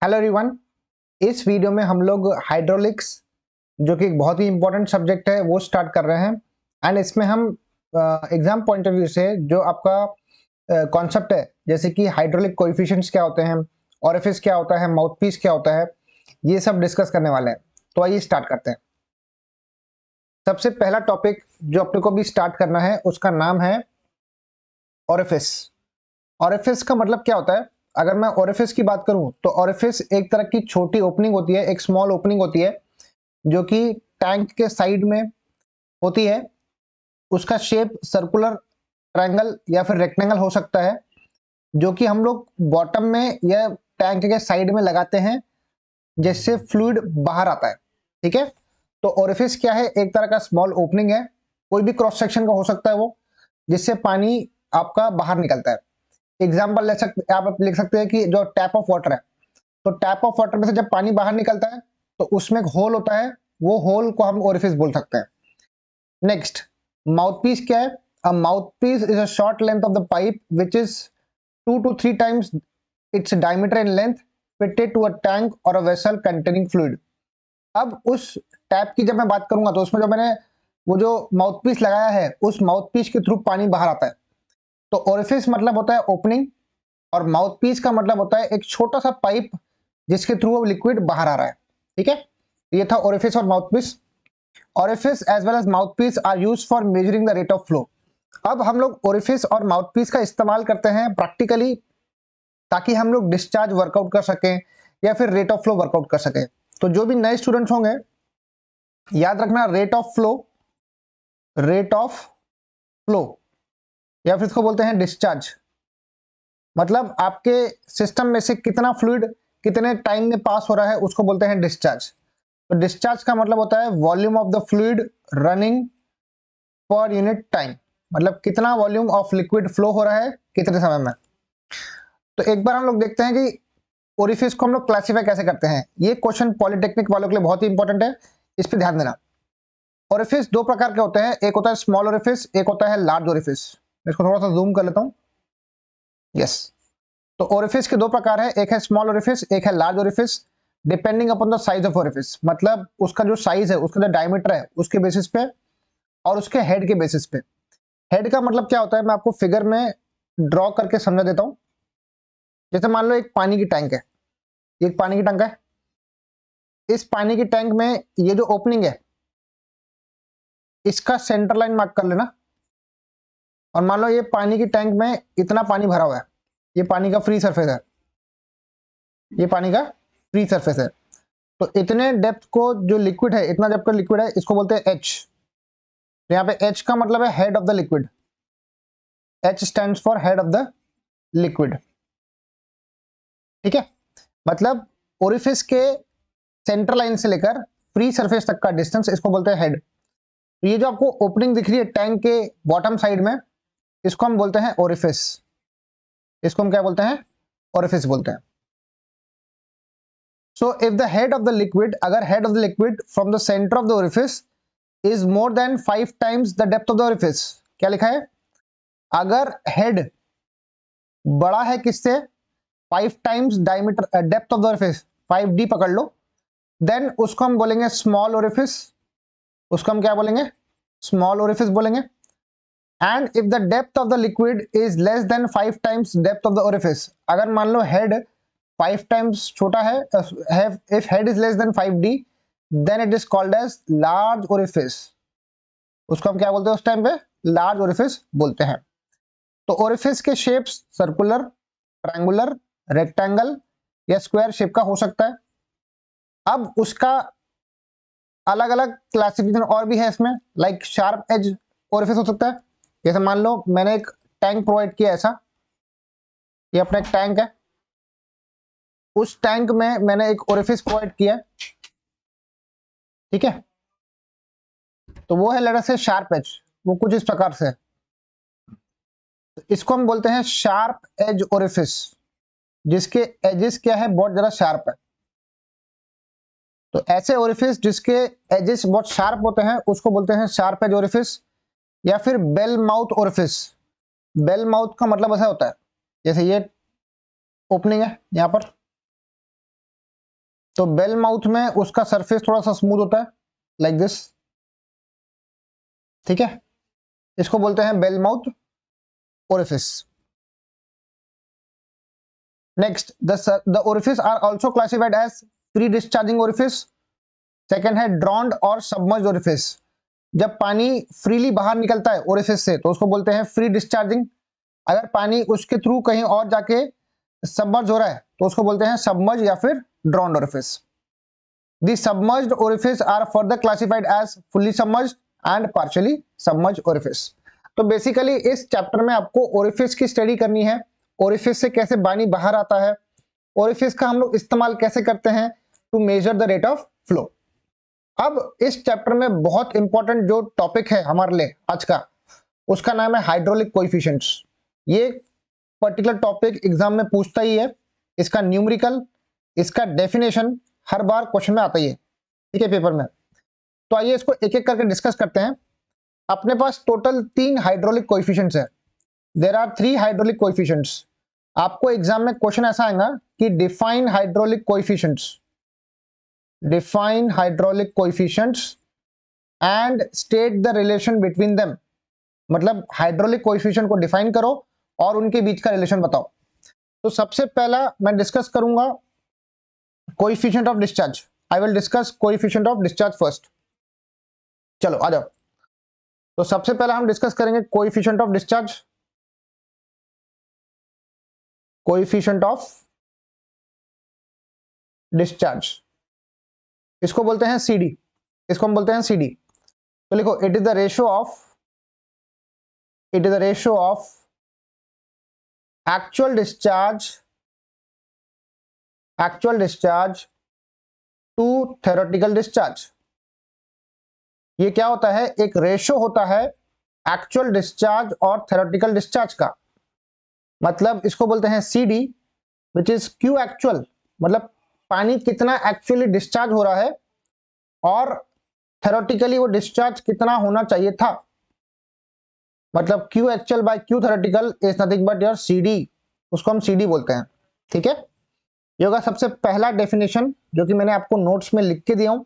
Hello everyone. इस video में हम लोग हाइड्रोलिक्स जो कि एक बहुत ही इंपॉर्टेंट सब्जेक्ट है वो स्टार्ट कर रहे हैं। एंड इसमें हम एग्जाम पॉइंट ऑफ व्यू से जो आपका कॉन्सेप्ट है, जैसे कि हाइड्रोलिक कोएफिशिएंट्स क्या होते हैं, ओरिफिस क्या होता है, माउथपीस क्या होता है, ये सब डिस्कस करने वाले हैं। तो आइए स्टार्ट करते हैं। सबसे पहला टॉपिक जो अपने को भी स्टार्ट करना है उसका नाम है ओरिफिस। ओरिफिस का मतलब क्या होता है? अगर मैं ओरिफिस की बात करूं तो ओरिफिस एक तरह की छोटी ओपनिंग होती है, एक स्मॉल ओपनिंग होती है जो कि टैंक के साइड में होती है। उसका शेप सर्कुलर, ट्रायंगल या फिर रेक्टेंगल हो सकता है, जो कि हम लोग बॉटम में या टैंक के साइड में लगाते हैं जिससे फ्लूइड बाहर आता है। ठीक है, तो ओरिफिस क्या है? एक तरह का स्मॉल ओपनिंग है, कोई भी क्रॉस सेक्शन का हो सकता है वो, जिससे पानी आपका बाहर निकलता है। एग्जाम्पल आप लिख सकते हैं कि जो टैप ऑफ वाटर है, तो टैप ऑफ वाटर में से जब पानी बाहर निकलता है तो उसमें एक होल होता है, वो होल को हम ओरिफिस बोल सकते हैं। नेक्स्ट, माउथपीस क्या है? A mouthpiece is a short length of the pipe which is 2 to 3 times its diameter in length fitted to a tank or a vessel containing fluid। अब उस टैप की जब मैं बात करूंगा तो उसमें जो मैंने वो जो माउथपीस लगाया है उस माउथपीस के थ्रू पानी बाहर आता है। तो ओरिफिस मतलब होता है ओपनिंग, और माउथपीस का मतलब होता है एक छोटा सा पाइप जिसके थ्रू वो लिक्विड बाहर आ रहा है। ठीक है, ये था ओरिफिस और mouthpiece. Orifice as well as mouthpiece are used for measuring the rate of flow. अब हम लोग ओरिफिस और माउथपीस का इस्तेमाल करते हैं प्रैक्टिकली, ताकि हम लोग डिस्चार्ज वर्कआउट कर सकें या फिर रेट ऑफ फ्लो वर्कआउट कर सकें। तो जो भी नए स्टूडेंट्स होंगे, याद रखना rate of flow, rate of flow या फिर इसको बोलते हैं डिस्चार्ज। मतलब आपके सिस्टम में से कितना फ्लूइड कितने टाइम में पास हो रहा है उसको बोलते हैं डिस्चार्ज। तो डिस्चार्ज का मतलब होता है volume of the fluid running per unit time, मतलब कितना वॉल्यूम ऑफ लिक्विड फ्लो हो रहा है कितने समय में। तो एक बार हम लोग देखते हैं कि ओरिफिस को हम लोग क्लासीफाई कैसे करते हैं। ये क्वेश्चन पॉलिटेक्निक वालों के लिए बहुत ही इंपॉर्टेंट है, इस पर ध्यान देना। ओरिफिस दो प्रकार के होते हैं, एक होता है स्मॉल ओरिफिस, एक होता है लार्ज ओरिफिस। इसको थोड़ा सा जूम कर लेता हूँ। यस, तो ओरिफिस के दो प्रकार है, एक है स्मॉल ओरिफिस, एक है large orifice. Depending upon the size of orifice, मतलब उसका जो साइज है, उसका जो डायमीटर है उसके बेसिस पे, और उसके हेड के बेसिस पे। हेड का मतलब क्या होता है मैं आपको फिगर में ड्रॉ करके समझा देता हूं। जैसे मान लो एक पानी की टैंक है, ये एक पानी की टैंक है। इस पानी की टैंक में ये जो ओपनिंग है इसका सेंटर लाइन मार्क कर लेना। और मान लो ये पानी की टैंक में इतना पानी भरा हुआ है, ये पानी का फ्री सरफेस है, ये पानी का फ्री सरफेस है। तो इतने डेप्थ को जो लिक्विड है, इतना डेप्थ का लिक्विड है, इसको बोलते हैं एच। तो यहाँ पे एच का मतलब है head of the liquid. H stands for head of the liquid. ठीक है, मतलब ओरिफिस के सेंटर लाइन से लेकर फ्री सरफेस तक का डिस्टेंस, इसको बोलते हैं हेड। तो ये जो आपको ओपनिंग दिख रही है टैंक के बॉटम साइड में, इसको हम बोलते हैं ओरिफिस। इसको हम क्या बोलते हैं? ओरिफिस बोलते हैं। So if the head of the liquid, अगर head of the liquid from the centre of the orifice is more than 5 times the depth of the orifice, क्या लिखा है? अगर हेड बड़ा है किससे? 5 times diameter depth of the orifice, 5d पकड़ लो, then उसको हम बोलेंगे स्मॉल ओरिफिस। उसको हम क्या बोलेंगे? स्मॉल ओरिफिस बोलेंगे। And if the depth of the liquid is less than 5 times depth of the orifice, अगर मान लो हेड 5 times छोटा है, if head is less than 5d, then it is called as large orifice. उसको हम क्या बोलते हैं उस टाइम पे? लार्ज ओरिफिस बोलते हैं। तो ओरिफिस के शेप्स सर्कुलर, ट्रायंगुलर, रेक्टेंगल या स्क्वायर शेप का हो सकता है। अब उसका अलग अलग क्लासिफिकेशन और भी है इसमें, लाइक शार्प एज ओरिफिस हो सकता है। जैसे मान लो मैंने एक टैंक प्रोवाइड किया ऐसा, ये अपना एक टैंक है, उस टैंक में मैंने एक ओरिफिस प्रोवाइड किया। ठीक है, तो वो है लेटर से शार्प एज, वो कुछ इस प्रकार से है। तो इसको हम बोलते हैं शार्प एज ओरिफिस, जिसके एजेस क्या है? बहुत ज्यादा शार्प है। तो ऐसे ओरिफिस जिसके एजेस बहुत शार्प होते हैं उसको बोलते हैं शार्प एज ओरिफिस, या फिर bell mouth orifice. Bell mouth का मतलब ऐसा होता है, जैसे ये ओपनिंग है यहाँ पर, तो बेल माउथ में उसका सरफेस थोड़ा सा स्मूथ होता है, लाइक दिस, ठीक है। इसको बोलते हैं bell mouth orifice. Next, the orifice are also classified as free discharging orifice. Second है ड्रॉन्ड और सबमर्ज्ड ओरिफिस। जब पानी फ्रीली बाहर निकलता है ओरिफिस से तो उसको बोलते हैं फ्री डिस्चार्जिंग। अगर पानी उसके थ्रू कहीं और जाके सबमर्ज हो रहा है तो उसको बोलते हैं सबमर्ज या फिर drowned orifice. The submerged orifice are further classified as fully submerged and partially submerged orifice. तो बेसिकली इस चैप्टर में आपको ओरिफिस की स्टडी करनी है, ओरिफिस से कैसे पानी बाहर आता है, ओरिफिस का हम लोग इस्तेमाल कैसे करते हैं to measure the rate of flow. अब इस चैप्टर में बहुत इंपॉर्टेंट जो टॉपिक है हमारे लिए आज का, उसका नाम है हाइड्रोलिक कोएफिशिएंट्स। ये पर्टिकुलर टॉपिक एग्जाम में पूछता ही है, इसका न्यूमेरिकल, इसका डेफिनेशन हर बार क्वेश्चन में आता ही है, ठीक है, पेपर में। तो आइए इसको एक एक करके डिस्कस करते हैं। अपने पास टोटल 3 हाइड्रोलिक कोएफिशिएंट्स है। There are 3 hydraulic coefficients. आपको एग्जाम में क्वेश्चन ऐसा आएगा कि define hydraulic coefficients, define hydraulic coefficients and state the relation between them. मतलब हाइड्रोलिक कोएफिशिएंट को डिफाइन करो और उनके बीच का रिलेशन बताओ। तो सबसे पहला मैं डिस्कस करूंगा coefficient of discharge. I will discuss coefficient of discharge first. चलो आ जाओ। तो सबसे पहला हम डिस्कस करेंगे coefficient of discharge. Coefficient of discharge, इसको बोलते हैं CD, इसको हम बोलते हैं CD। तो लिखो it is the ratio of, it is the ratio of actual discharge, actual discharge to theoretical discharge. ये क्या होता है, एक रेशियो होता है एक्चुअल डिस्चार्ज और थ्योरेटिकल डिस्चार्ज का। मतलब इसको बोलते हैं CD, which is Q actual, मतलब पानी कितना एक्चुअली डिस्चार्ज हो रहा है और थ्योरेटिकली वो डिस्चार्ज कितना होना चाहिए था। मतलब Q actual by Q theoretical is nothing but your CD, उसको हम CD बोलते हैं, ठीक है। ये होगा सबसे पहला डेफिनेशन जो कि मैंने आपको नोट्स में लिख के दिया हूं।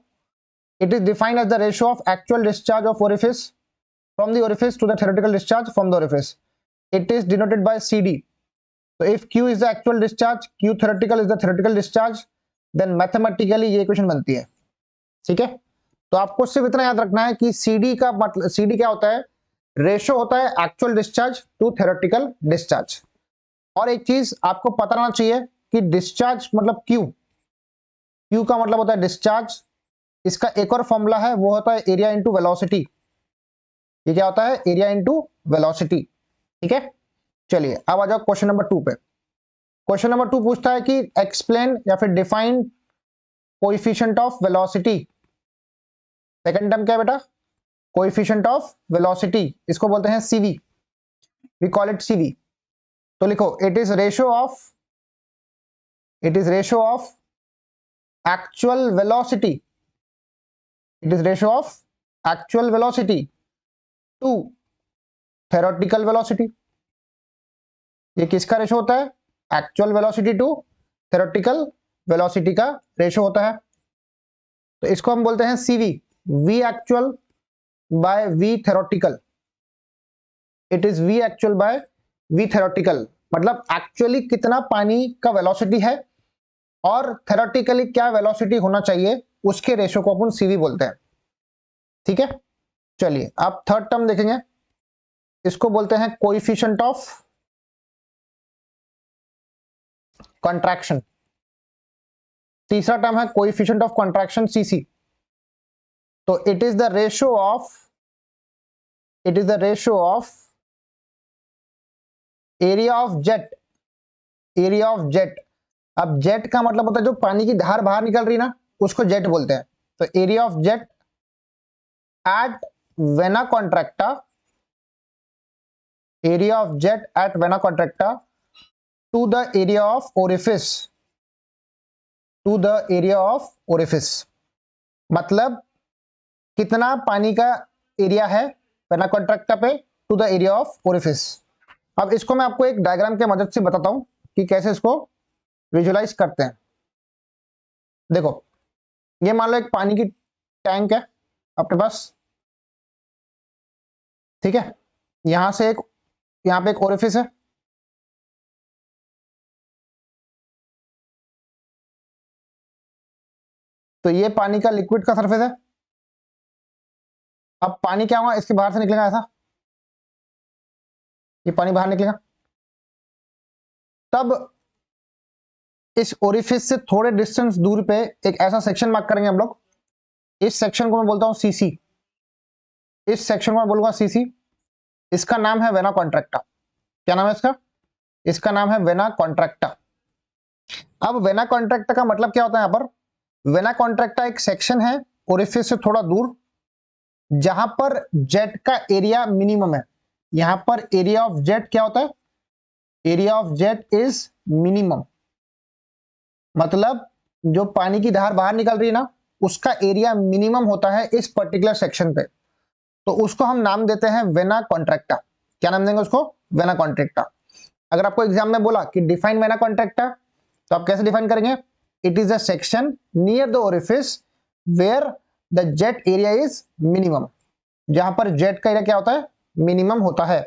It is defined as the ratio of actual discharge of orifice from the orifice to the theoretical discharge from the orifice. It is denoted by CD। तो if Q is the actual discharge, Q theoretical is the theoretical discharge, then mathematically ये equation बनती है, ठीक है। तो आपको सिर्फ इतना याद रखना है कि CD का मतलब, CD क्या होता है, रेशियो होता है actual discharge to theoretical discharge. और एक चीज आपको पता रहना चाहिए कि डिस्चार्ज मतलब Q, Q का मतलब होता है डिस्चार्ज। इसका एक और फॉर्मूला है, वो होता है एरिया इंटू वेलोसिटी। ये क्या होता है, एरिया इंटू वेलोसिटी, ठीक है। चलिए अब आ जाओ क्वेश्चन नंबर 2 पे। क्वेश्चन नंबर 2 पूछता है कि एक्सप्लेन या फिर define coefficient of velocity. Second term क्या है बेटा, कोएफिशिएंट ऑफ वेलोसिटी, इसको बोलते हैं CV, we call it CV। तो लिखो it is ratio of, it is ratio of actual velocity, it is ratio of actual velocity to theoretical velocity. ये किसका रेशियो होता है, actual velocity to theoretical velocity का रेशियो होता है। तो इसको हम बोलते हैं CV, V actual by V theoretical. It is V actual by V theoretical, मतलब एक्चुअली कितना पानी का वेलोसिटी है और थ्योरेटिकली क्या वेलोसिटी होना चाहिए, उसके रेशियो को अपन CV बोलते हैं, ठीक है। चलिए आप थर्ड टर्म देखेंगे, इसको बोलते हैं कोएफिशिएंट ऑफ कंट्रैक्शन। तीसरा टर्म है कोएफिशिएंट ऑफ कंट्रैक्शन CC। तो it is the ratio of, it is the ratio of area of jet, area of jet. अब जेट का मतलब होता है जो पानी की धार बाहर निकल रही ना, उसको जेट बोलते हैं। तो area of jet at vena contracta, area of jet at vena contracta to the area of orifice, to the area of orifice. मतलब कितना पानी का एरिया है वेना कॉन्ट्रैक्टा पे to the area of orifice. अब इसको मैं आपको एक डायग्राम के मदद से बताता हूं कि कैसे इसको विजुलाइज करते हैं। देखो ये मान लो एक पानी की टैंक है अपने पास, ठीक है। यहां से एक, यहाँ पे एक ओरिफिस है, तो ये पानी का लिक्विड का सरफेस है। अब पानी क्या होगा, इसके बाहर से निकलेगा ऐसा, ये पानी बाहर निकलेगा। तब इस ओरिफिस से थोड़े डिस्टेंस दूर पे एक ऐसा सेक्शन मार्क करेंगे हम लोग। इस सेक्शन को मैं बोलता हूं सीसी, इस सेक्शन को मैं बोलूंगा सीसी। इसका नाम है वेना कॉन्ट्रैक्टा। क्या नाम है इसका? इसका नाम है वेना कॉन्ट्रैक्टा। अब वेना कॉन्ट्रैक्टा का मतलब क्या होता है? यहां पर वेना कॉन्ट्रैक्टा एक सेक्शन है ओरिफिस से थोड़ा दूर, जहां पर जेट का एरिया मिनिमम है। यहां पर एरिया ऑफ जेट क्या होता है? Area of jet is minimum, मतलब जो पानी की धार बाहर निकल रही है ना, उसका एरिया मिनिमम होता है इस पर्टिकुलर सेक्शन पे, तो उसको हम नाम देते हैं वेना कॉन्ट्रैक्टा। क्या नाम देंगे उसको? Vena contracta. अगर आपको एग्जाम में बोला कि डिफाइन वेना कॉन्ट्रैक्टा, तो आप कैसे डिफाइन करेंगे? It is a section near the orifice where the jet area is minimum, जहां पर जेट का एरिया क्या होता है? मिनिमम होता है।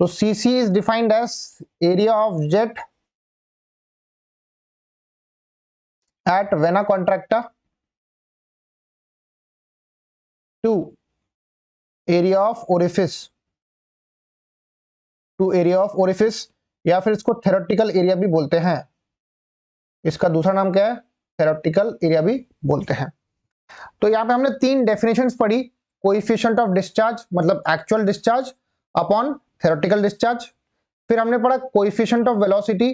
तो CC is defined as area of jet at vena contracta to area of orifice, to area of orifice, या फिर इसको थेरोटिकल एरिया भी बोलते हैं। इसका दूसरा नाम क्या है? थेरोटिकल एरिया भी बोलते हैं। तो यहाँ पे हमने तीन डेफिनेशंस पढ़ी। कोएफिशिएंट ऑफ डिस्चार्ज मतलब actual discharge upon theoretical discharge. फिर हमने पढ़ा कोएफिशिएंट ऑफ वेलोसिटी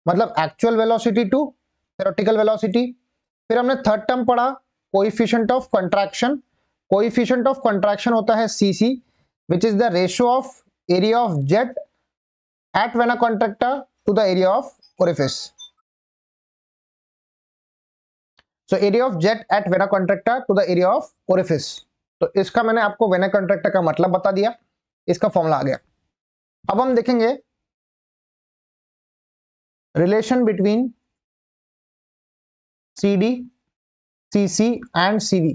मतलब actual velocity to theoretical velocity. फिर हमने थर्ड टर्म पढ़ा coefficient of contraction. Coefficient of contraction होता है CC, which is the ratio of area of jet at vena contracta to the area of orifice. So area of jet at vena contracta to the area of orifice. तो इसका मैंने आपको vena contracta का मतलब बता दिया, इसका formula आ गया। अब हम देखेंगे relation between CD, CC and CV।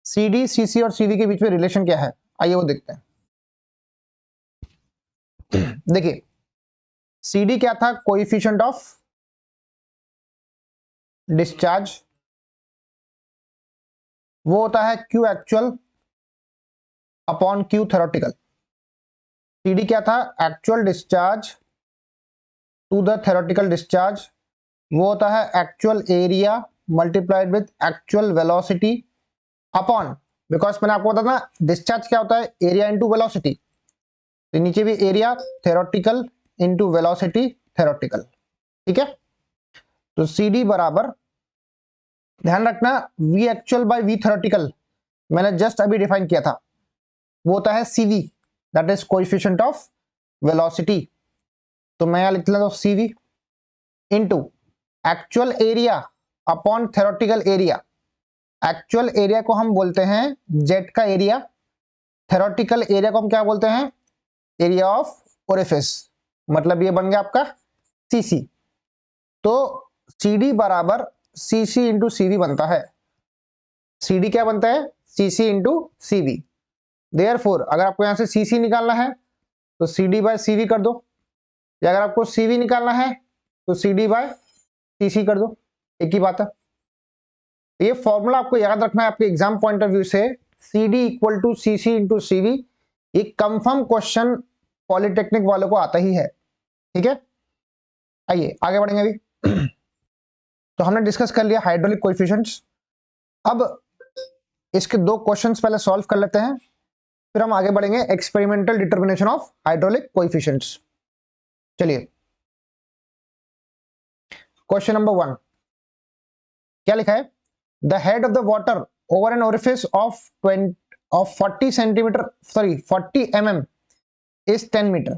CD, CC और CV के बीच में रिलेशन क्या है, आइए वो देखते हैं। देखिए CD क्या था? कोएफिशिएंट ऑफ डिस्चार्ज, वो होता है Q actual upon Q theoretical. CD क्या था? Actual discharge to the theoretical discharge, वो होता है actual area multiplied with actual velocity upon, because मैंने आपको बताया ना डिस्चार्ज क्या होता है? एरिया इंटू वेलोसिटी, तो नीचे भी area theoretical into velocity theoretical, ठीक है। तो CD बराबर, ध्यान रखना V actual by V theoretical मैंने जस्ट अभी डिफाइन किया था, वो होता है CV, that is coefficient of velocity. तो मैं यहां लिख लेता हूं CV into actual area upon theoretical area. Actual area को हम बोलते हैं जेट का एरिया, थेरोटिकल एरिया को हम क्या बोलते हैं? एरिया ऑफ ओरिफिस, मतलब ये बन गया आपका CC। तो CD बराबर CC इंटू CV बनता है। CD क्या बनता है? CC into CV। देयरफॉर अगर आपको यहां से CC निकालना है तो CD बाय CV कर दो, या अगर आपको CV निकालना है तो CD बाय CC कर दो, एक ही बात है। ये फॉर्मूला आपको याद रखना है आपके एग्जाम पॉइंट ऑफ व्यू से, CD equal to CC into CV। ये कंफर्म क्वेश्चन पॉलिटेक्निक वालों को आता ही है, ठीक है। आइए आगे बढ़ेंगे अभी। तो हमने डिस्कस कर लिया हाइड्रोलिक कोएफिशिएंट्स। अब इसके दो क्वेश्चंस पहले सॉल्व कर लेते हैं, फिर हम आगे बढ़ेंगे experimental determination of hydraulic coefficients. चलिए क्वेश्चन नंबर 1 क्या लिखा है? The head of the water over an orifice of 40 centimetre, sorry 40 mm is 10 meter.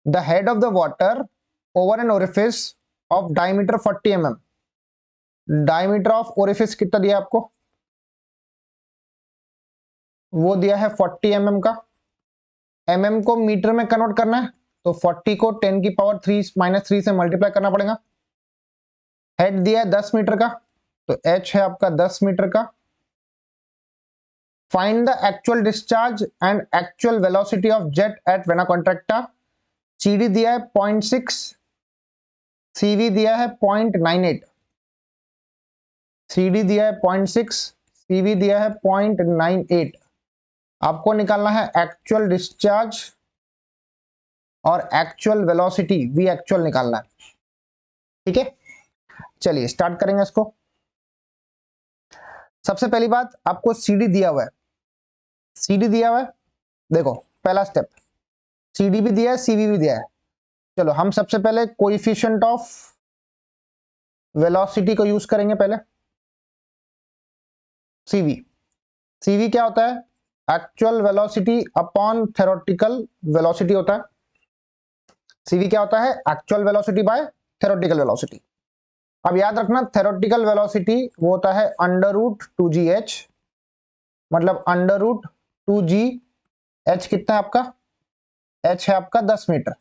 The head of the water over an orifice of diameter 40 mm. Diameter of orifice कितना दिया आपको? वो दिया है 40 mm का। mm को मीटर में convert करना है तो 40 को 10 की पावर 3 -3 से मल्टीप्लाई करना पड़ेगा। हेड दिया है 10 मीटर का, तो h है आपका 10 मीटर का। Find the actual discharge and actual velocity of jet at vena contracta. CD दिया है 0.6, CV दिया है 0.98। CD दिया है 0.6, CV दिया है 0.98। आपको निकालना है एक्चुअल डिस्चार्ज और एक्चुअल वेलोसिटी V एक्चुअल निकालना है। ठीक है, चलिए स्टार्ट करेंगे इसको। सबसे पहली बात, आपको CD दिया हुआ है, CD दिया हुआ है। देखो पहला स्टेप, CD भी दिया है, CV भी दिया है। चलो हम सबसे पहले कोएफिशिएंट ऑफ वेलोसिटी को यूज करेंगे पहले। CV क्या होता है? Actual velocity upon theoretical velocity होता है। CV क्या होता है? Actual velocity bye theoretical velocity. अब याद रखना, थ्योरेटिकल वेलोसिटी वो होता है √2gh, मतलब √2gh कितना है आपका? h है आपका 10 मीटर।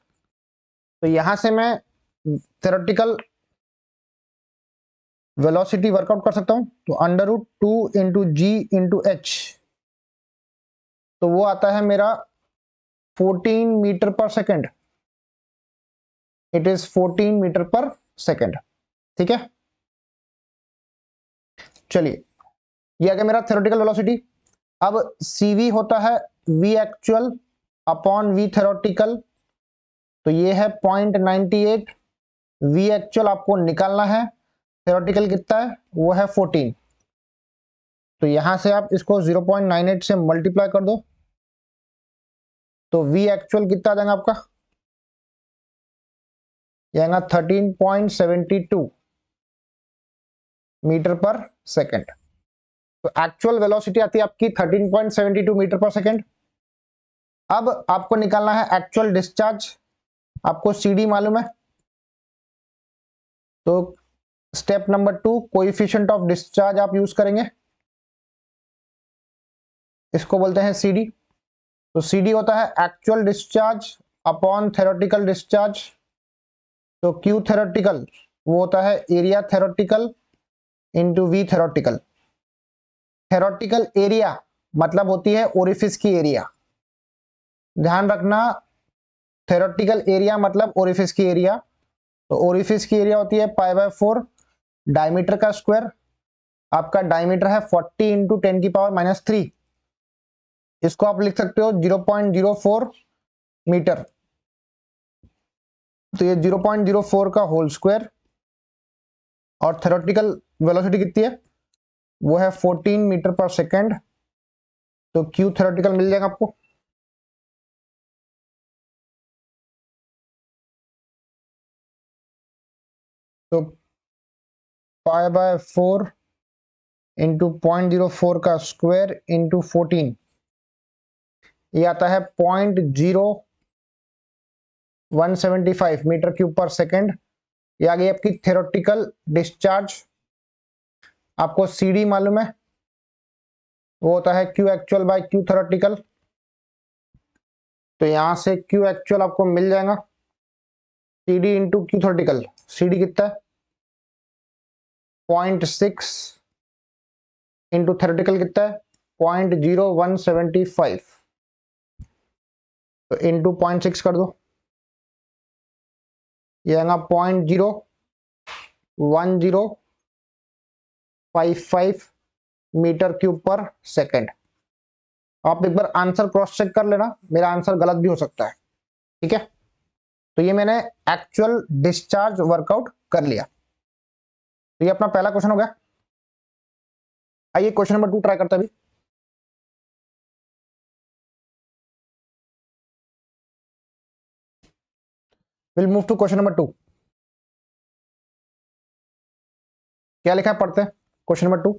तो यहां से मैं थ्योरेटिकल वेलोसिटी वर्कआउट कर सकता हूं। तो √2 इंटू जी इंटू एच, तो वो आता है मेरा 14 मीटर पर सेकेंड। इट इज 14 मीटर पर सेकेंड। ठीक है, चलिए ये आ गया मेरा थ्योरेटिकल वेलोसिटी। अब CV होता है V actual upon V theoretical, तो ये है 0.98। V एक्चुअल आपको निकालना है, थ्योरेटिकल कितना है? वो है 14। तो यहां से आप इसको 0.98 से मल्टीप्लाई कर दो, तो V एक्चुअल कितना आ जाएगा आपका? ये आएगा 13.72 मीटर पर सेकेंड। तो एक्चुअल वेलोसिटी आती है आपकी 13.72 मीटर पर सेकेंड। अब आपको निकालना है एक्चुअल डिस्चार्ज। आपको CD मालूम है, तो step number 2 coefficient of discharge आप यूज करेंगे, इसको बोलते हैं CD। तो CD होता है actual discharge upon theoretical discharge. तो Q थ्योरेटिकल वो होता है area theoretical into V theoretical. Theoretical area मतलब होती है ओरिफिस की एरिया, ध्यान रखना। थ्योरेटिकल एरिया मतलब ओरिफिस की एरिया। तो ओरिफिस की एरिया होती है π/4 डायमीटर का स्क्वायर। आपका डायमीटर है 40 इंटू 10⁻³ इसको आप लिख सकते हो 0.04 मीटर। तो ये 0.04 का होल स्क्वायर। और थ्योरेटिकल वेलोसिटी कितनी है? वो है 14 मीटर पर सेकेंड। तो Q थ्योरेटिकल मिल जाएगा आपको। तो π/4 इंटू 0.04 का स्क्वायर इंटू 14, ये आता है 0.0175 मीटर क्यूब पर सेकेंड। ये आ गई आपकी थ्योरेटिकल डिस्चार्ज। आपको CD मालूम है, वो होता है Q actual by Q theoretical. तो यहां से Q एक्चुअल आपको मिल जाएगा CD into Q theoretical. CD कितना है? 0.6 इंटू थ्योरेटिकल कितना है? 0.0175। तो इंटू 0.6 कर दो, ये आएगा 0.01055 मीटर क्यूब पर सेकेंड। आप एक बार आंसर क्रॉस चेक कर लेना, मेरा आंसर गलत भी हो सकता है। ठीक है, तो ये मैंने एक्चुअल डिस्चार्ज वर्कआउट कर लिया। तो ये अपना पहला क्वेश्चन हो गया। आइए क्वेश्चन नंबर 2 ट्राई करते हैं अभी। Will move to question number 2। क्या लिखा है पढ़ते हैं question number 2।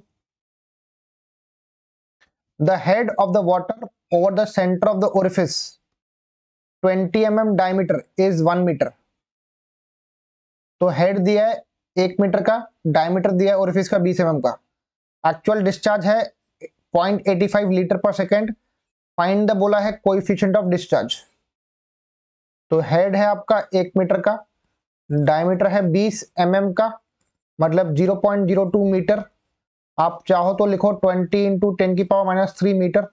The head of the water over the centre of the orifice 20 mm diameter is 1 metre. तो हेड दिया है 1 मीटर का, डायमीटर दिया है ओरिफिस का 20 mm का। एक्चुअल डिस्चार्ज है 0.85 litre per second. Find the बोला है कोएफिशिएंट ऑफ डिस्चार्ज। तो हेड है आपका 1 मीटर का, डायमीटर है 20 mm का, मतलब 0.02 मीटर। आप चाहो तो लिखो 20 इंटू 10⁻³ मीटर।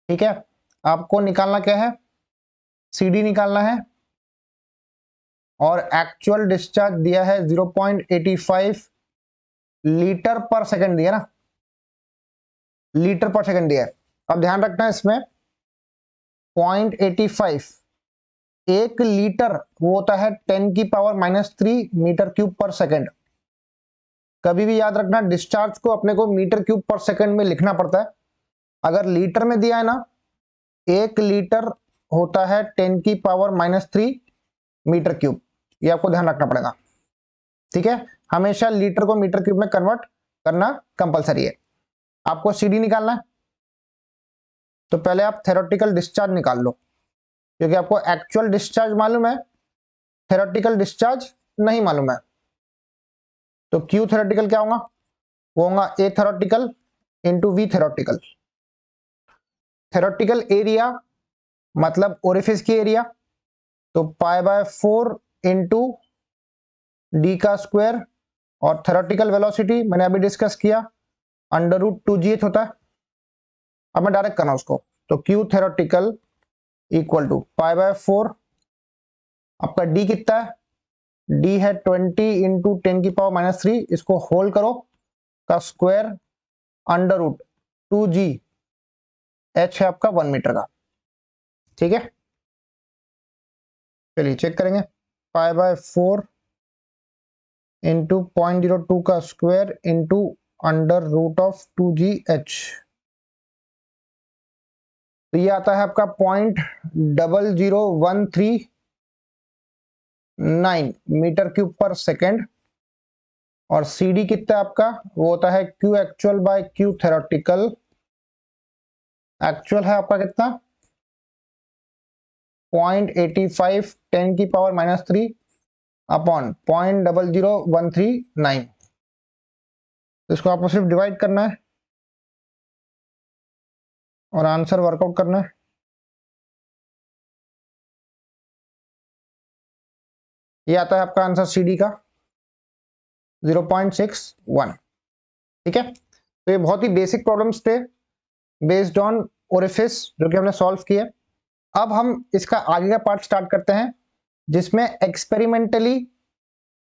ठीक है, आपको निकालना क्या है, CD निकालना है, और एक्चुअल डिस्चार्ज दिया है 0.85 लीटर पर सेकंड दिया ना, लीटर पर सेकंड दिया है। अब ध्यान रखना है इसमें 0.85 1 लीटर वो होता है 10⁻³ मीटर क्यूब पर सेकंड। कभी भी याद रखना डिस्चार्ज को अपने को मीटर क्यूब पर सेकंड में लिखना पड़ता है। अगर लीटर में दिया है ना, 1 लीटर होता है 10⁻³ मीटर क्यूब, ये आपको ध्यान रखना पड़ेगा। ठीक है, हमेशा लीटर को मीटर क्यूब में कन्वर्ट करना कंपलसरी है। आपको CD निकालना है, तो पहले आप थ्योरेटिकल डिस्चार्ज निकाल लो, क्योंकि आपको एक्चुअल डिस्चार्ज मालूम है, थ्योरेटिकल डिस्चार्ज नहीं मालूम है। तो Q थ्योरेटिकल क्या होगा, वो होगा A theoretical into V theoretical. Theoretical area मतलब ओरिफिस की एरिया, तो π/4 इंटू D का स्क्वायर, और थ्योरेटिकल वेलोसिटी मैंने अभी डिस्कस किया √2gh होता है। अब मैं डायरेक्ट करना उसको, तो Q थ्योरेटिकल इक्वल टू π/4, आपका D कितना है, D है 20 इंटू 10⁻³ इसको होल करो का स्क्वायर √2gh है आपका 1 मीटर का। ठीक है, चलिए चेक करेंगे, π/4 इंटू 0.02 का स्क्वायर इंटू √2gh, तो ये आता है आपका 0.00139 मीटर क्यूब पर सेकेंड। और CD कितना है आपका, वो होता है Q actual by Q theoretical. Actual है आपका कितना 0.85 10⁻³ अपॉन 0.00139, इसको आपको सिर्फ डिवाइड करना है और आंसर वर्कआउट करना है। ये आता है आपका आंसर CD का 0.61। ठीक है, तो ये बहुत ही बेसिक प्रॉब्लम्स थे बेस्ड ऑन ओरिफिस जो कि हमने सॉल्व किए। अब हम इसका आगे का पार्ट स्टार्ट करते हैं, जिसमें एक्सपेरिमेंटली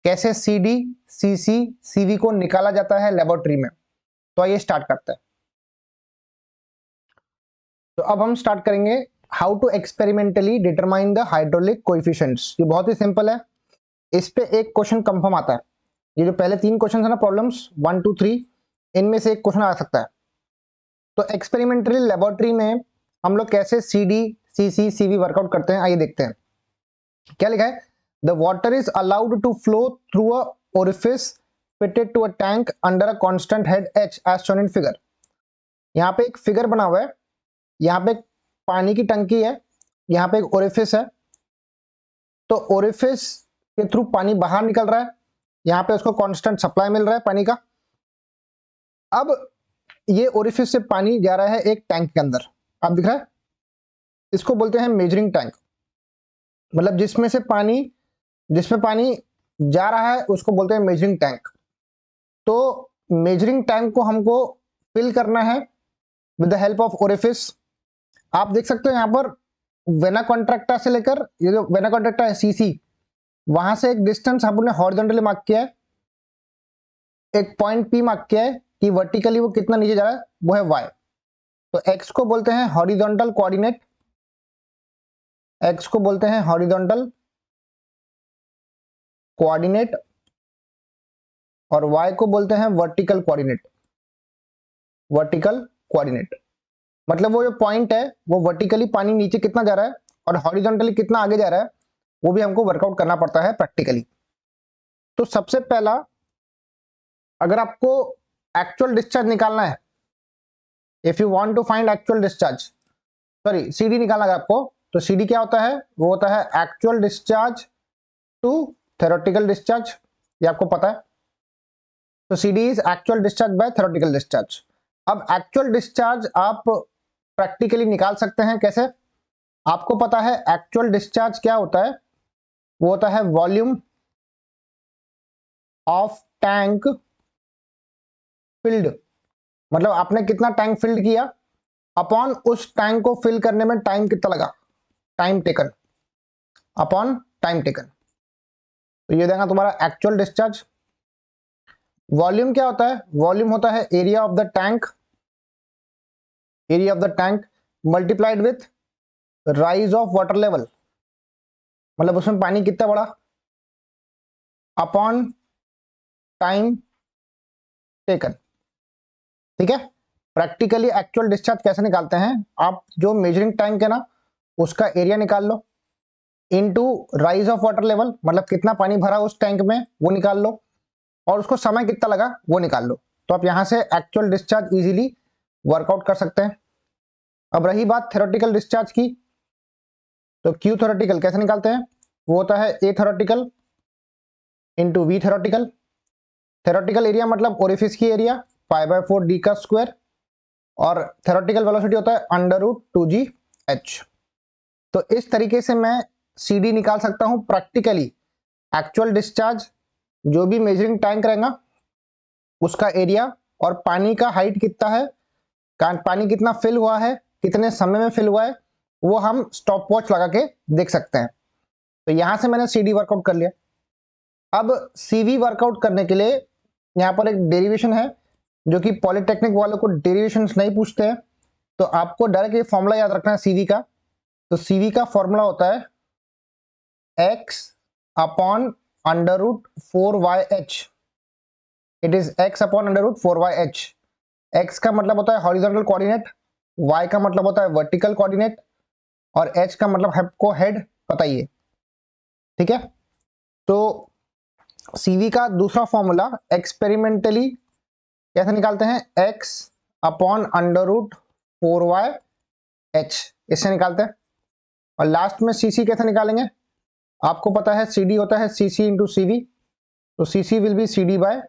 कैसे CD, CC, CV को निकाला जाता है लेबोरेटरी में। तो आइए स्टार्ट करते हैं। तो अब हम स्टार्ट करेंगे how to experimentally determine the hydraulic coefficients. ये बहुत ही सिंपल है, इस पे एक क्वेश्चन कंफर्म आता है। ये जो पहले 3 क्वेश्चन है ना, प्रॉब्लम्स 1 2 3, इनमें से एक क्वेश्चन आ सकता है। तो एक्सपेरिमेंटली लेबोरेटरी में हम लोग कैसे CD, CC, CV वर्कआउट करते हैं, आइए देखते हैं। क्या लिखा है, the water is allowed to flow through a orifice fitted to a tank under a constant head H as shown in figure. यहाँ पे एक फिगर बना हुआ है, यहाँ पे एक पानी की टंकी है, यहाँ पे एक ओरिफिस है। तो ओरिफिस के थ्रू पानी बाहर निकल रहा है, यहाँ पे उसको कांस्टेंट सप्लाई मिल रहा है पानी का। अब ये ओरिफिस से पानी जा रहा है एक टैंक के अंदर, आप दिख रहा है, इसको बोलते हैं मेजरिंग टैंक। मतलब जिसमें पानी जा रहा है उसको बोलते हैं मेजरिंग टैंक। तो मेजरिंग टैंक को हमको फिल करना है with the help of orifice. आप देख सकते हो यहाँ पर वेना कॉन्ट्रैक्टा से लेकर, ये जो वेना कॉन्ट्रैक्टा है CC, वहां से एक डिस्टेंस हमने हॉरिजॉन्टली मार्क किया है, एक पॉइंट P मार्क किया है कि वर्टिकली वो कितना नीचे जा रहा है, वो है Y। तो X को बोलते हैं हॉरिजॉन्टल कोऑर्डिनेट, X को बोलते हैं हॉरिजॉन्टल कोऑर्डिनेट, और Y को बोलते हैं वर्टिकल कोऑर्डिनेट। वर्टिकल कोऑर्डिनेट मतलब वो जो पॉइंट है वो वर्टिकली पानी नीचे कितना जा रहा है और हॉरिजॉन्टली कितना आगे जा रहा है, वो भी हमको वर्कआउट करना पड़ता है प्रैक्टिकली। तो सबसे पहला, अगर आपको एक्चुअल डिस्चार्ज निकालना है, if you want to find actual discharge, sorry CD निकालना है आपको, तो CD क्या होता है, वो होता है actual discharge to theoretical discharge, ये आपको पता है। तो CD is actual discharge by theoretical discharge. अब एक्चुअल डिस्चार्ज आप प्रैक्टिकली निकाल सकते हैं कैसे, आपको पता है एक्चुअल डिस्चार्ज क्या होता है, वो होता है वॉल्यूम ऑफ टैंक फिल्ड, मतलब आपने कितना टैंक फिल्ड किया अपॉन उस टैंक को फिल करने में टाइम कितना लगा, time taken upon time taken. तो ये देगा तुम्हारा एक्चुअल डिस्चार्ज। वॉल्यूम क्या होता है, वॉल्यूम होता है area of the tank, area of the tank multiplied with rise of water level, मतलब उसमें पानी कितना बढ़ा अपॉन टाइम टेकन। ठीक है, प्रैक्टिकली एक्चुअल डिस्चार्ज कैसे निकालते हैं, आप जो मेजरिंग टैंक है ना उसका एरिया निकाल लो, into rise of water level, मतलब कितना पानी भरा उस टैंक में वो निकाल लो, और उसको समय कितना लगा वो निकाल लो। तो आप यहां से एक्चुअल डिस्चार्ज इजीली वर्कआउट कर सकते हैं। अब रही बात थ्योरेटिकल डिस्चार्ज की, तो क्यू थ्योरेटिकल कैसे निकालते हैं, वो होता है a theoretical into V theoretical. Theoretical area मतलब ओरिफिस की एरिया π/4 d का स्क्वायर, और थ्योरेटिकल वेलोसिटी होता है √2gh। तो इस तरीके से मैं CD निकाल सकता हूं प्रैक्टिकली। एक्चुअल डिस्चार्ज जो भी मेजरिंग टैंक रहेगा उसका एरिया और पानी का हाइट कितना है, पानी कितना फिल हुआ है, कितने समय में फिल हुआ है, वो हम स्टॉप वॉच लगा के देख सकते हैं। तो यहां से मैंने CD वर्कआउट कर लिया। अब CV वर्कआउट करने के लिए यहाँ पर एक डेरिवेशन है, जो कि पॉलिटेक्निक वालों को डेरिवेशंस नहीं पूछते हैं, तो आपको डायरेक्ट ये फॉर्मूला याद रखना है CV का। तो CV का फॉर्मूला होता है x upon √4yh, it is x upon √4yh। x का मतलब होता है हॉरिजॉन्टल कोऑर्डिनेट, y का मतलब होता है वर्टिकल कोऑर्डिनेट, और h का मतलब आपको हेड पता ही है। ठीक है, तो CV का दूसरा फॉर्मूला एक्सपेरिमेंटली कैसे निकालते हैं, x अपॉन √4yh, इससे निकालते हैं। और लास्ट में CC कैसे निकालेंगे, आपको पता है CD होता है CC इंटू CV, तो CC will be CD by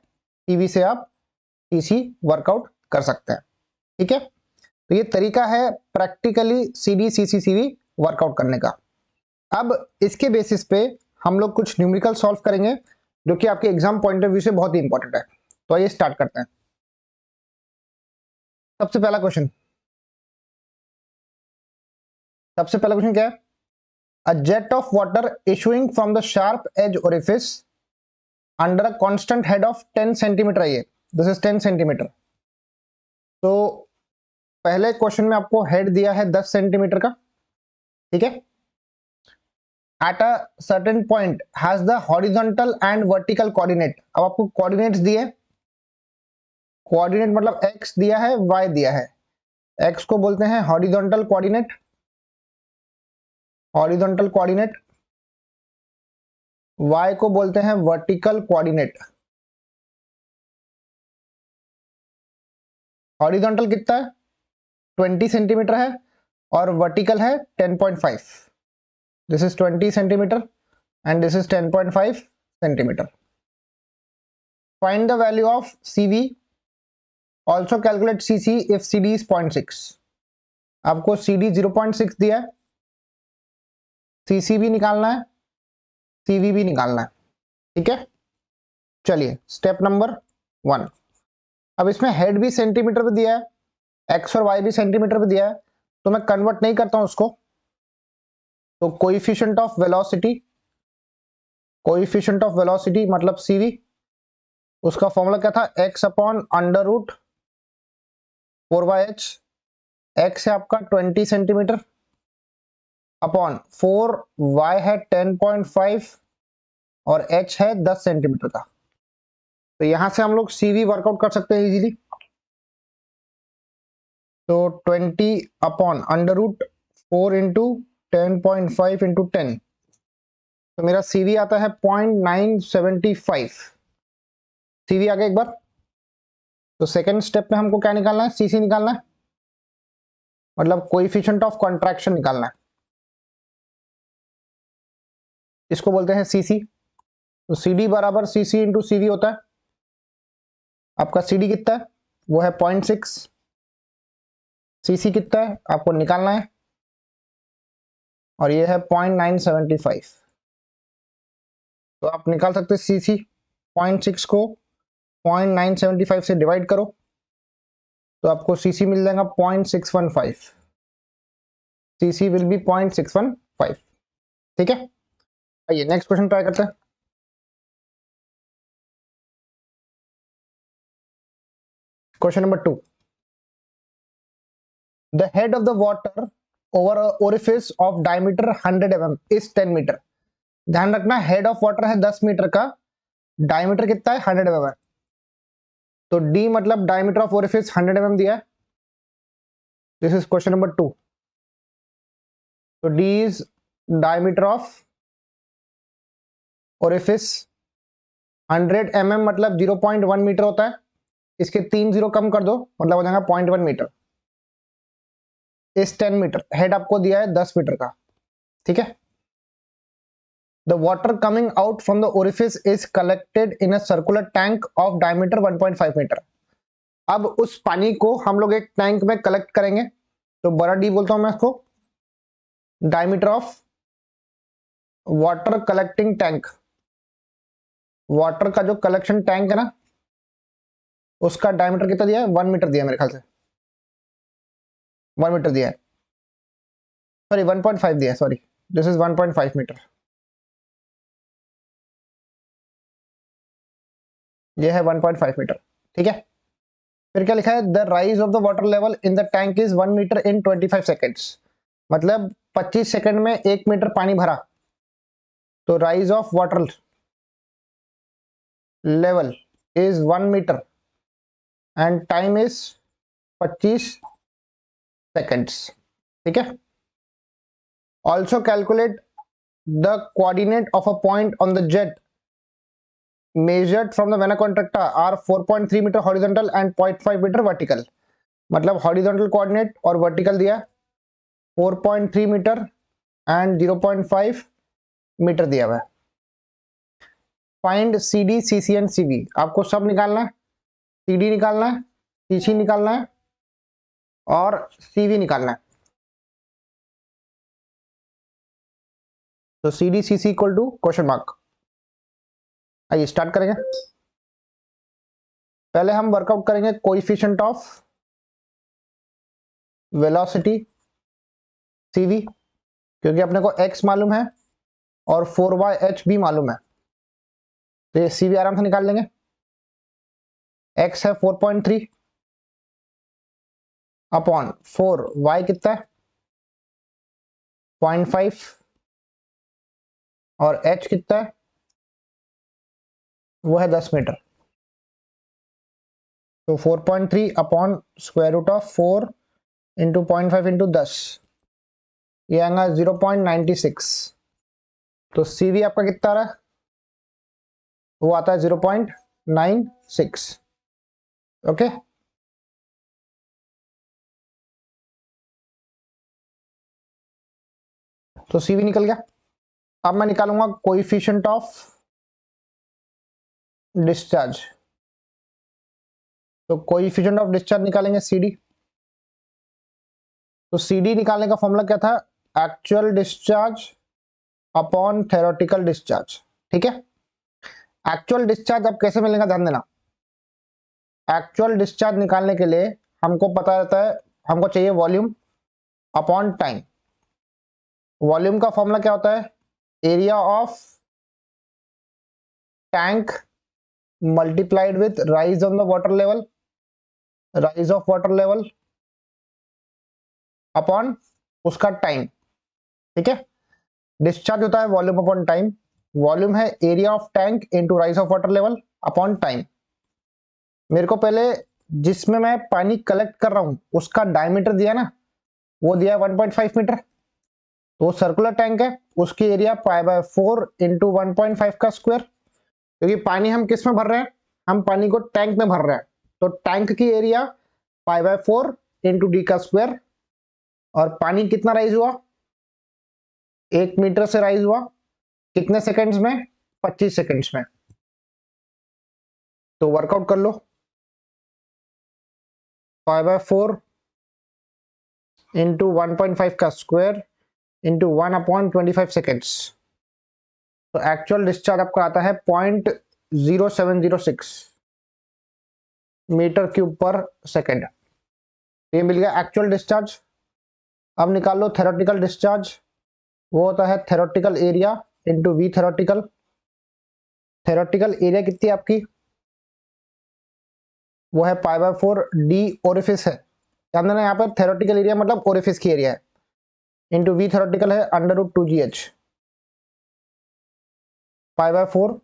CV से आप CC वर्कआउट कर सकते हैं। ठीक है, तो ये तरीका है practically CD CC CV workout करने का। अब इसके बेसिस पे हम लोग कुछ न्यूमेरिकल सॉल्व करेंगे जो कि आपके एग्जाम पॉइंट ऑफ व्यू से बहुत ही इंपॉर्टेंट है। तो आइए स्टार्ट करते हैं। सबसे पहला क्वेश्चन क्या है, a jet of water issuing from the sharp edge orifice under a constant head of 10 centimeter है, ये दिस इज 10 सेंटीमीटर। तो पहले क्वेश्चन में आपको हेड दिया है 10 सेंटीमीटर का। ठीक है, at a certain point has the horizontal and vertical coordinate. अब आपको कोऑर्डिनेट्स दिए, कोऑर्डिनेट मतलब x दिया है y दिया है, x को बोलते हैं horizontal coordinate, horizontal coordinate, y को बोलते हैं वर्टिकल कोऑर्डिनेट। हॉरिजॉन्टल कितना है 20 सेंटीमीटर है, और वर्टिकल है 10.5, this is 20 centimetre and this is 10.5 centimetre. Find the value of CV, also calculate CC if CD is 0.6। आपको CD 0.6 दिया है, CC भी निकालना है, CV भी निकालना है। ठीक है, चलिए स्टेप नंबर 1। अब इसमें हेड भी सेंटीमीटर पे दिया है, x और y भी सेंटीमीटर पे दिया है, तो मैं कन्वर्ट नहीं करता हूं उसको। तो coefficient of velocity, coefficient of velocity मतलब CV, उसका फॉर्मूला क्या था, x अपॉन √4yh। x है आपका 20 सेंटीमीटर अपॉन 4y है 10.5 और h है 10 सेंटीमीटर का। तो यहां से हम लोग CV वर्कआउट कर सकते हैं इजीली। तो 20 अपॉन √4 इंटू 10.5 इंटू 10, तो मेरा CV आता है 0.975। CV आ गया एक बार। तो सेकेंड स्टेप में हमको क्या निकालना है, CC निकालना है, मतलब कोएफिशिएंट ऑफ कॉन्ट्रैक्शन निकालना है, इसको बोलते हैं CC। तो CD बराबर CC इंटू CV होता है। आपका CD कितना है, वो है 0.6, CC कितना है आपको निकालना है, और ये है 0.975। तो आप निकाल सकते हैं CC, 0.6 को 0.975 से डिवाइड करो, तो आपको सीसी मिल जाएगा 0.615, सीसी विल बी 0.615। ठीक है, आइए नेक्स्ट क्वेश्चन ट्राई करते हैं। Question number 2, the head of the water over orifice of diameter 100 mm is 10 metre. ध्यान रखना, हेड ऑफ वाटर है 10 मीटर का, डायमीटर कितना है 100 mm है, तो डी मतलब डायमीटर ऑफ ओरिफिस 100 mm दिया है। This is question number 2। तो D is diameter of orifice 100 mm मतलब 0.1 मीटर होता है, इसके 3 जीरो कम कर दो मतलब हो जाएगा 0.1 मीटर। इस 10 मीटर, हेड आपको दिया है 10 मीटर का। ठीक है, the water coming out from the orifice is collected in a circular tank of diameter 1.5 metre. अब उस पानी को हम लोग एक टैंक में कलेक्ट करेंगे, तो बड़ा डी बोलता हूं मैं इसको, diameter of water collecting tank. Water का जो कलेक्शन टैंक है ना, उसका डायमीटर कितना दिया है, 1 मीटर दिया है मेरे ख्याल से, 1 मीटर दिया है, सॉरी 1.5 दिया है, सॉरी दिस इज 1.5 मीटर। ये है 1.5 मीटर। ठीक है, फिर क्या लिखा है, the rise of the water level in the tank is 1 metre in 25 seconds, मतलब 25 सेकंड में 1 मीटर पानी भरा, तो rise of water level is 1 metre and time is 25 seconds. ठीक है, also calculate the coordinate of a point on the jet measured from the Vena contracta are 4.3 metre horizontal and 0.5 metre vertical. मतलब horizontal coordinate और vertical दिया 4.3 metre and 0.5 metre दिया हुआ है। Find C D C C and C V, आपको सब निकालना है, सी डी निकालना है, सी सी निकालना है और सी वी निकालना है। तो C D C C equal to question mark. आइए स्टार्ट करेंगे। पहले हम वर्कआउट करेंगे कोएफिशिएंट ऑफ वेलोसिटी सीवी, क्योंकि अपने को x मालूम है और 4y(h) भी मालूम है, तो ये सीवी आराम से निकाल लेंगे। x है 4.3 अपॉन 4, y कितना है 0.5 और h कितना है, वो है 10 मीटर। तो 4.3 upon square root of 4 into 0.5 into 10, ये आएगा 0.96। तो सीवी आपका कितना आ रहा है, वो आता है 0.96। ओके, तो सीवी निकल गया। अब मैं निकालूंगा कोएफिशिएंट ऑफ डिस्चार्ज। तो कोएफिशिएंट ऑफ डिस्चार्ज निकालेंगे सीडी। तो सीडी निकालने का फॉर्मूला क्या था, actual discharge upon theoretical discharge. ठीक है, एक्चुअल डिस्चार्ज अब कैसे मिलेगा ध्यान देना। एक्चुअल डिस्चार्ज निकालने के लिए हमको पता रहता है, हमको चाहिए वॉल्यूम अपॉन टाइम। वॉल्यूम का फॉर्मूला क्या होता है, area of tank multiplied with rise on the water level, rise of water level upon उसका टाइम। ठीक है, डिस्चार्ज होता है वॉल्यूम अपॉन टाइम, वॉल्यूम है area of tank into rise of water level upon time. मेरे को पहले जिसमें मैं पानी कलेक्ट कर रहा हूं उसका डायमीटर दिया ना, वो दिया 1.5 मीटर, तो वो सर्कुलर टैंक है, उसकी एरिया π/4 इंटू 1.5 का स्क्वायर, क्योंकि पानी हम किस में भर रहे हैं, हम पानी को टैंक में भर रहे हैं, तो टैंक की एरिया π/4 इंटू डी का स्क्वायर। और पानी कितना राइज हुआ, 1 मीटर से राइज हुआ, कितने सेकंड्स में, 25 सेकंड्स में। तो वर्कआउट कर लो, π/4 इंटू 1.5 का स्क्वायर इंटू 1/25 सेकेंड्स। तो एक्चुअल डिस्चार्ज आपका आता है 0.0706 मीटर क्यूब पर सेकेंड। ये मिल गया एक्चुअल डिस्चार्ज। अब निकाल लो थेरोटिकल डिस्चार्ज, वो होता है theoretical area into V theoretical. Theoretical area कितनी है आपकी, वो है π/4 डी ओरिफिस है, ध्यान देना यहाँ पर थेरोटिकल एरिया मतलब ओरिफिस की एरिया है, इंटू वी थेरोटिकल है √2GH π/4।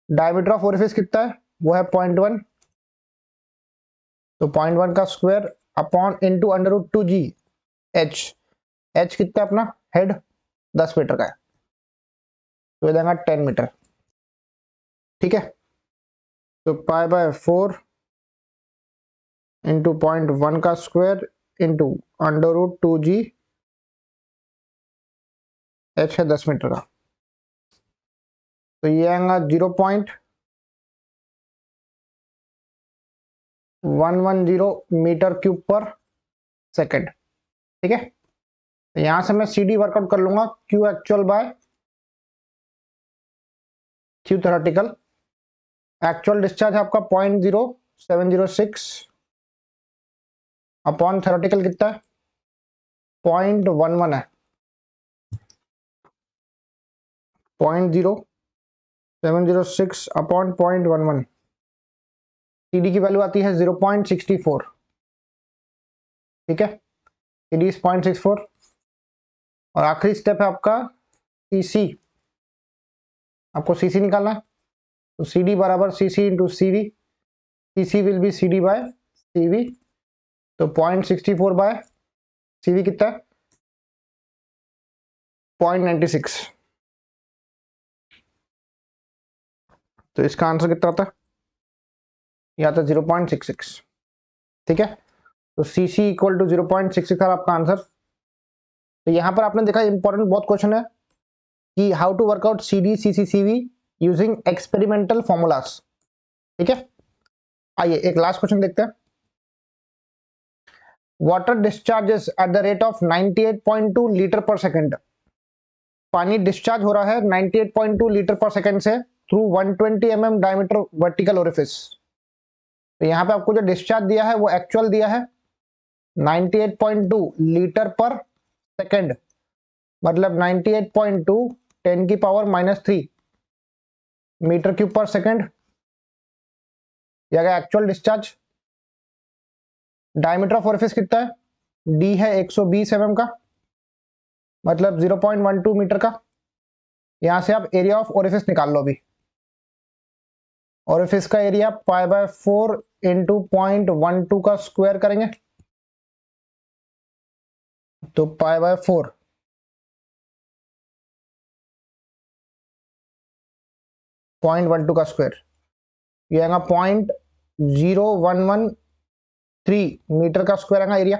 डायमीटर ऑफ ओरिफिस कितना है, वो है 0.1, तो 0.1 का square upon into √2GH। H कितना है अपना हेड, 10 मीटर का है, तो देगा 10 मीटर। ठीक है, तो π/4 इंटू 0.1 का स्क्वायर इंटू √2G, H है 10 मीटर का, तो ये आएगा 0.110 मीटर क्यूब पर सेकेंड। ठीक है, तो यहां से मैं CD वर्कआउट कर लूंगा Q actual by Q theoretical. Actual discharge है आपका 0.0706 अपॉन थेरोटिकल कितना है 0.11 है, 0.0706 अपॉन 0.11। CD की वैल्यू आती है 0.64। ठीक है, CD इज 0.64। और आखिरी स्टेप है आपका CC, आपको CC निकालना है, तो CD बराबर CC into CV, CC will be CD by CV, तो 0.64 बाय CV कितना है 0.96, तो इसका आंसर कितना आता है, यह आता है 0.66। ठीक है, तो CC इक्वल टू 0.66 था आपका आंसर। तो यहां पर आपने देखा इंपॉर्टेंट बहुत क्वेश्चन है कि how to work out CD CC CV using experimental formulas. ठीक है, आइए एक लास्ट क्वेश्चन देखते हैं। Water discharges at the rate of 98.2 litre per second. पानी डिस्चार्ज हो रहा है 98.2 लीटर पर सेकेंड से through 120 mm diameter vertical orifice. तो यहाँ पे आपको जो डिस्चार्ज दिया है वो एक्चुअल दिया है 98.2 लीटर पर सेकेंड, मतलब 98.2 10⁻³ मीटर क्यूब पर सेकेंड, यह actual discharge. Diameter of orifice कितना है, D है 120 mm का, मतलब 0.12 मीटर का। यहां से आप एरिया ऑफ ओरिफिस निकाल लो अभी। ओरिफिस का एरिया π/4 इंटू 0.12 का स्क्वायर करेंगे, तो π/4 0.12 का स्क्वायर, ये आएगा 0.0113 मीटर का स्क्वायर आएगा एरिया।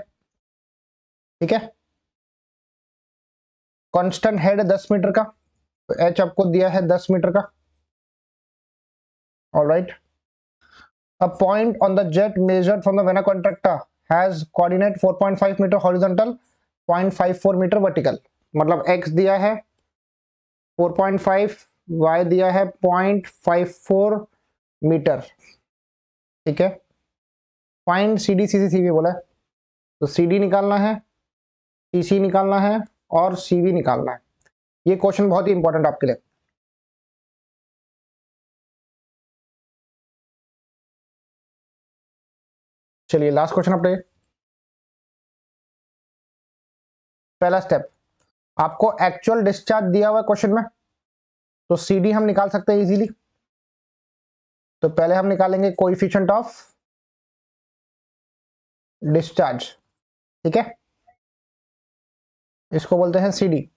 ठीक है, कांस्टेंट हेड 10 मीटर का, तो H आपको दिया है 10 मीटर का। Alright, a point on the jet measured from the Vena contracta has coordinate 4.5 metre horizontal 0.54 metre vertical, मतलब x दिया है 4.5, y दिया है 0.54 मीटर। ठीक है, फाइंड CD CC CV बोला है, तो CD निकालना है, CC निकालना है और CV निकालना है। ये क्वेश्चन बहुत ही इंपॉर्टेंट आपके लिए। चलिए लास्ट क्वेश्चन अपने, पहला स्टेप आपको एक्चुअल डिस्चार्ज दिया हुआ क्वेश्चन में, तो CD हम निकाल सकते हैं इजीली। तो पहले हम निकालेंगे कोएफिशिएंट ऑफ डिस्चार्ज। ठीक है, इसको बोलते हैं CD।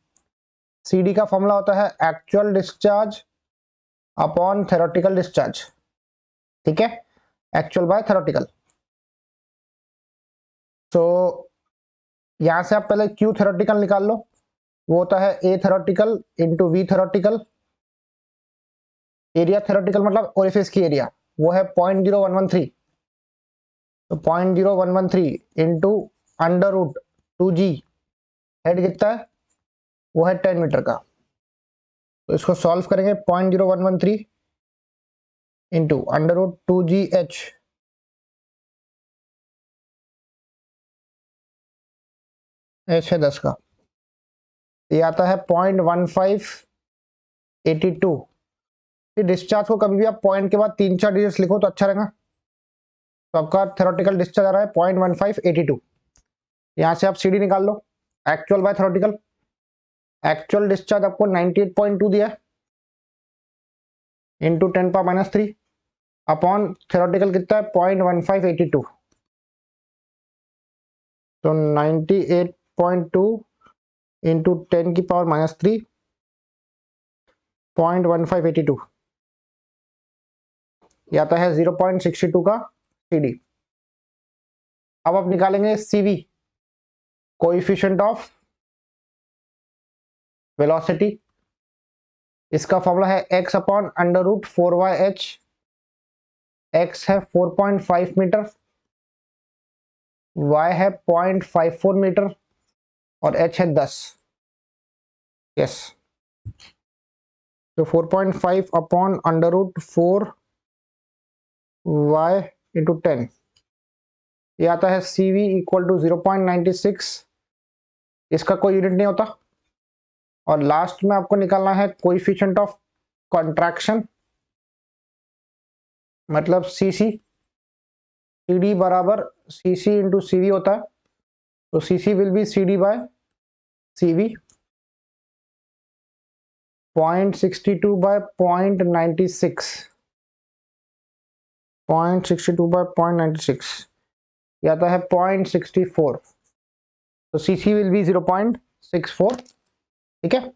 CD का फॉर्मूला होता है actual discharge upon theoretical discharge. ठीक है, एक्चुअल बाय थेरोटिकल। तो यहां से आप पहले Q थेरोटिकल निकाल लो, वो होता है A theoretical into V theoretical. Area theoretical मतलब ओरिफिस की एरिया, वो है 0.0113, तो 0.0113 इंटू √2G, हेड कितना है वो है 10 मीटर का। तो इसको सॉल्व करेंगे 0.0113 इंटू √2GH एच है 10 का, ये आता है 0.1582। डिस्चार्ज को कभी भी आप पॉइंट के बाद 3-4 डिजिट्स लिखो तो अच्छा रहेगा। तो आपका थ्योरेटिकल डिस्चार्ज आ रहा है 0.1582। यहाँ से आप सीडी निकाल लो, actual by theoretical. Actual discharge आपको 98.2 दिया है, इंटू 10⁻³ अपॉन थ्योरेटिकल कितना है 0.1582। तो 98.2 इंटू 10⁻³ 0.1582, ये आता है 0.62 का सीडी। अब आप निकालेंगे सीवी, कोएफिशिएंट ऑफ वेलोसिटी। इसका फॉर्मूला है x अपॉन √4yh। x है 4.5 मीटर, y है 0.54 मीटर और h है 10। यस, तो 4.5 अपॉन √4y इंटू 10, ये आता है CV इक्वल टू 0.96। इसका कोई यूनिट नहीं होता। और लास्ट में आपको निकालना है कोएफिशिएंट ऑफ कॉन्ट्रैक्शन, मतलब सीसी। सीडी बराबर सीसी इंटू सीवी होता है, तो CC will be CD by CV. 0.62 बाय 0.96, 0.62 बाय 0.96, ये आता है 0.64। तो सीसी विल बी 0.64। ठीक है,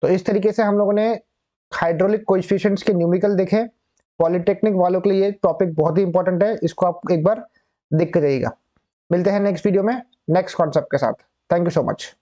तो इस तरीके से हम लोगों ने हाइड्रोलिक कोएफिशिएंट्स के न्यूमेरिकल देखे। पॉलिटेक्निक वालों के लिए ये टॉपिक बहुत ही इंपॉर्टेंट है, इसको आप एक बार देख के जाइएगा। मिलते हैं नेक्स्ट वीडियो में नेक्स्ट कॉन्सेप्ट के साथ। Thank you so much.